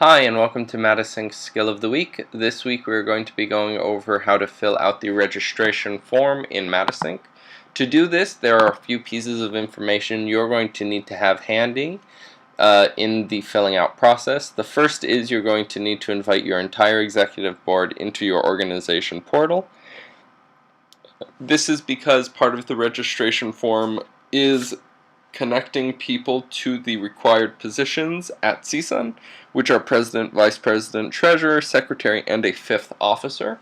Hi and welcome to Madisync Skill of the Week. This week we're going to be going over how to fill out the registration form in Madisync. To do this, there are a few pieces of information you're going to need to have handy in the filling out process. The first is you're going to need to invite your entire executive board into your organization portal. This is because part of the registration form is connecting people to the required positions at CSUN, which are President, Vice President, Treasurer, Secretary, and a fifth officer.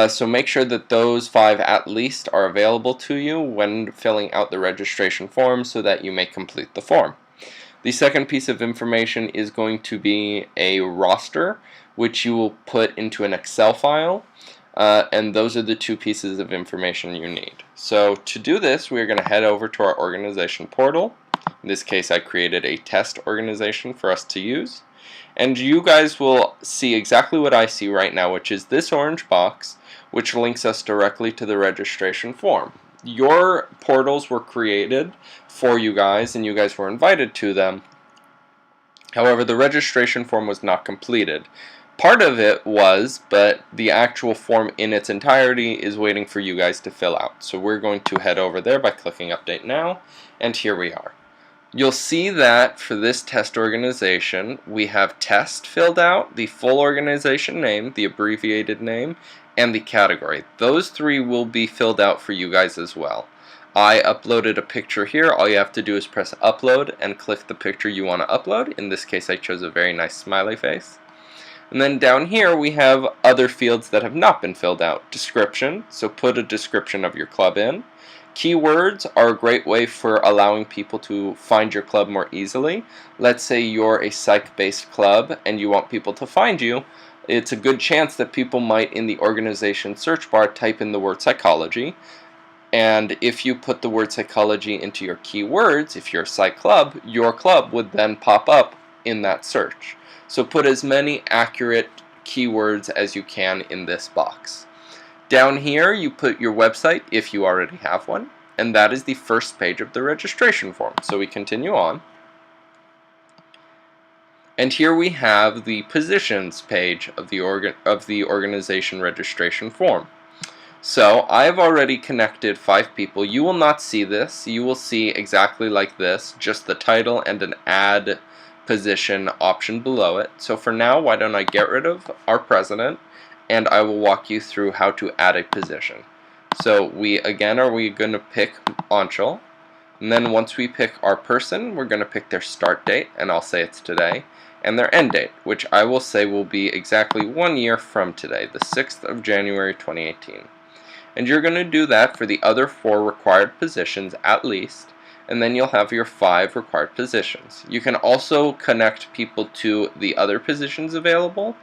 So make sure that those 5 at least are available to you when filling out the registration form so that you may complete the form. The second piece of information is going to be a roster, which you will put into an Excel file. And those are the 2 pieces of information you need. So to do this, we're going to head over to our organization portal. In this case, I created a test organization for us to use. And you guys will see exactly what I see right now, which is this orange box, which links us directly to the registration form. Your portals were created for you guys, and you guys were invited to them. However, the registration form was not completed. Part of it was, but the actual form in its entirety is waiting for you guys to fill out. So we're going to head over there by clicking Update Now, and here we are. You'll see that for this test organization, we have test filled out, the full organization name, the abbreviated name, and the category. Those 3 will be filled out for you guys as well. I uploaded a picture here. All you have to do is press upload and click the picture you want to upload. In this case, I chose a very nice smiley face. And then down here we have other fields that have not been filled out. Description, so put a description of your club in. Keywords are a great way for allowing people to find your club more easily. Let's say you're a psych-based club and you want people to find you. It's a good chance that people might in the organization search bar type in the word psychology. And if you put the word psychology into your keywords, if you're a psych club, your club would then pop up in that search. So put as many accurate keywords as you can in this box. Down here you put your website if you already have one, and that is the first page of the registration form. So we continue on. And here we have the positions page of the organization registration form. So I've already connected 5 people. You will not see this. You will see exactly like this, just the title and an add position option below it. So for now, why don't I get rid of our president, and I will walk you through how to add a position. So we going to pick Anshul, and then once we pick our person, we're going to pick their start date, and I'll say it's today, and their end date, which I will say will be exactly 1 year from today, the 6th of January 2018. And you're going to do that for the other 4 required positions at least, and then you'll have your 5 required positions. You can also connect people to the other positions available,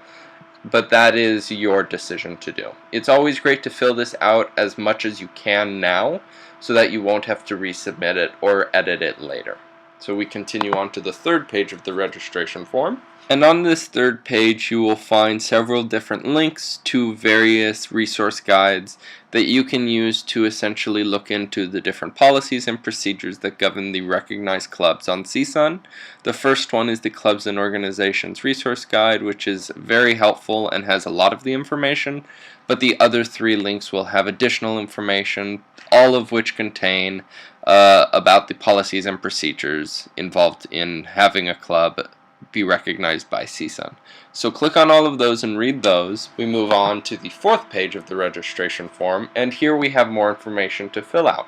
but that is your decision to do. It's always great to fill this out as much as you can now so that you won't have to resubmit it or edit it later. So we continue on to the 3rd page of the registration form. And on this 3rd page you will find several different links to various resource guides that you can use to essentially look into the different policies and procedures that govern the recognized clubs on CSUN. The first one is the Clubs and Organizations Resource Guide, which is very helpful and has a lot of the information, but the other 3 links will have additional information, all of which contain about the policies and procedures involved in having a club be recognized by CSUN. So click on all of those and read those. We move on to the 4th page of the registration form, and here we have more information to fill out.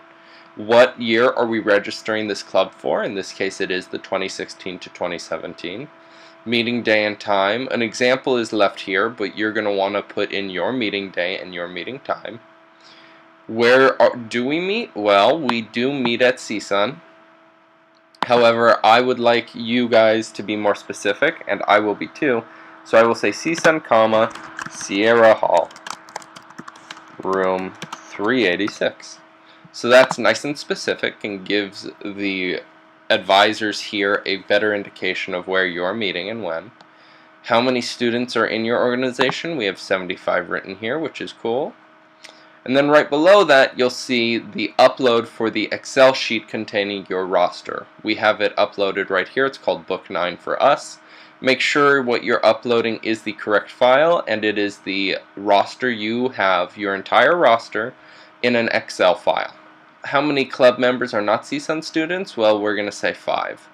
What year are we registering this club for? In this case it is the 2016 to 2017. Meeting day and time. An example is left here, but you're going to want to put in your meeting day and your meeting time. Where do we meet? Well, we do meet at CSUN. However, I would like you guys to be more specific, and I will be too. So I will say CSUN, Sierra Hall, room 386. So that's nice and specific and gives the advisors here a better indication of where you're meeting and when. How many students are in your organization? We have 75 written here, which is cool. And then right below that, you'll see the upload for the Excel sheet containing your roster. We have it uploaded right here. It's called Book 9 for us. Make sure what you're uploading is the correct file, and it is the roster you have, your entire roster, in an Excel file. How many club members are not CSUN students? Well, we're going to say 5.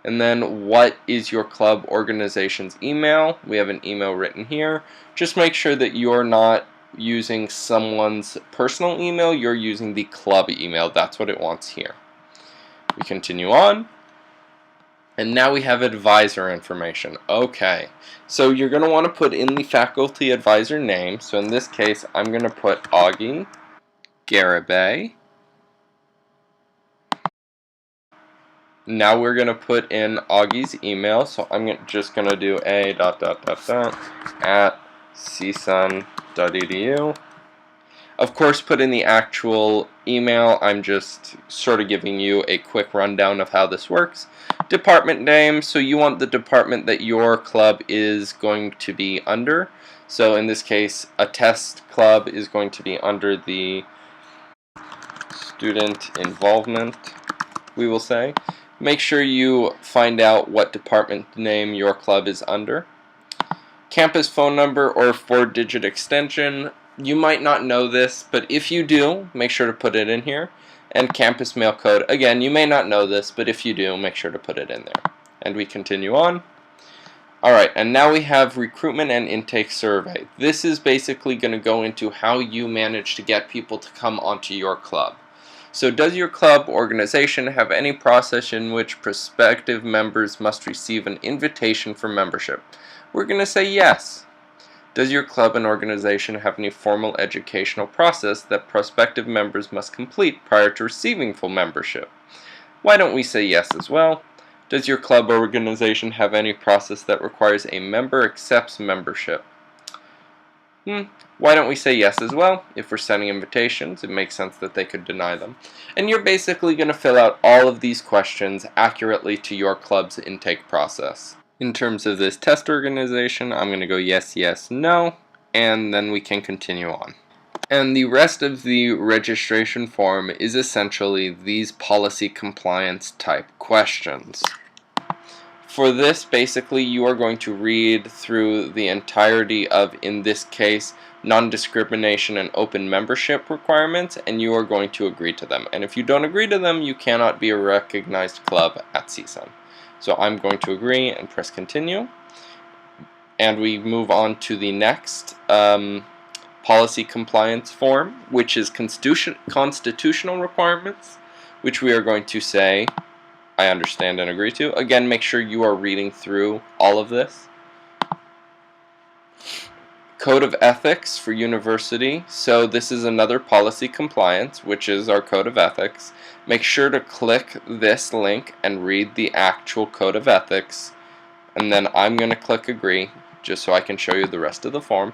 And then what is your club organization's email? We have an email written here. Just make sure that you're not using someone's personal email, you're using the club email. That's what it wants here. We continue on. And now we have advisor information. Okay, so you're going to want to put in the faculty advisor name. So in this case, I'm going to put Augie Garibay. Now we're going to put in Augie's email, so I'm just going to do a.csun.edu. Of course, put in the actual email. I'm just sort of giving you a quick rundown of how this works. Department name, so you want the department that your club is going to be under. So in this case, a test club is going to be under the student involvement, we will say. Make sure you find out what department name your club is under. Campus phone number or 4-digit extension. You might not know this, but if you do, make sure to put it in here. And campus mail code. Again, you may not know this, but if you do, make sure to put it in there. And we continue on. Alright, and now we have recruitment and intake survey. This is basically going to go into how you manage to get people to come onto your club. So does your club organization have any process in which prospective members must receive an invitation for membership? We're going to say yes. Does your club and organization have any formal educational process that prospective members must complete prior to receiving full membership? Why don't we say yes as well? Does your club or organization have any process that requires a member accepts membership? Why don't we say yes as well? If we're sending invitations, it makes sense that they could deny them. And you're basically going to fill out all of these questions accurately to your club's intake process. In terms of this test organization, I'm going to go yes, yes, no, and then we can continue on. And the rest of the registration form is essentially these policy compliance type questions. For this, basically, you are going to read through the entirety of, in this case, non-discrimination and open membership requirements, and you are going to agree to them. And if you don't agree to them, you cannot be a recognized club at CSUN. So I'm going to agree and press continue. And we move on to the next policy compliance form, which is constitutional requirements, which we are going to say I understand and agree to. Again, make sure you are reading through all of this. Code of ethics for university. So this is another policy compliance, which is our code of ethics. Make sure to click this link and read the actual code of ethics. And then I'm going to click agree, just so I can show you the rest of the form.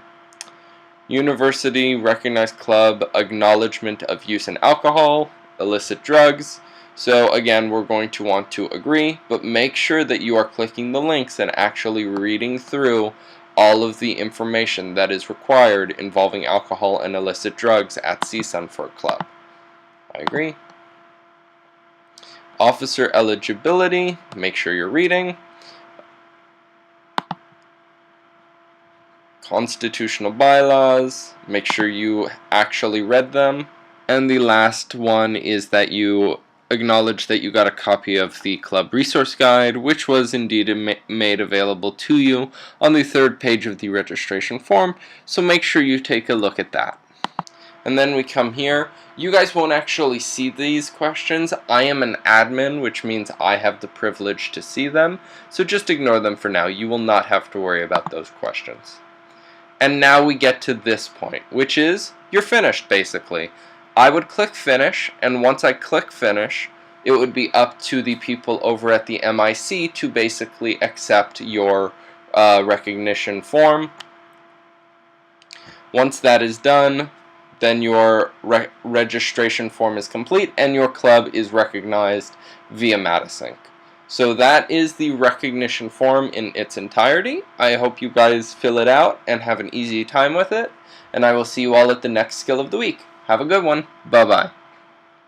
University, recognized club, acknowledgement of use in alcohol, illicit drugs. So again, we're going to want to agree, but make sure that you are clicking the links and actually reading through all of the information that is required involving alcohol and illicit drugs at CSUN for a club. I agree. Officer eligibility, make sure you're reading. Constitutional bylaws, make sure you actually read them. And the last one is that you acknowledge that you got a copy of the club resource guide, which was indeed made available to you on the 3rd page of the registration form, so make sure you take a look at that. And then we come here. You guys won't actually see these questions. I am an admin, which means I have the privilege to see them, so just ignore them for now. You will not have to worry about those questions. And now we get to this point, which is you're finished, basically. I would click finish, and once I click finish, it would be up to the people over at the MIC to basically accept your recognition form. Once that is done, then your registration form is complete and your club is recognized via Matasync. So that is the recognition form in its entirety. I hope you guys fill it out and have an easy time with it, and I will see you all at the next skill of the week. Have a good one. Bye-bye.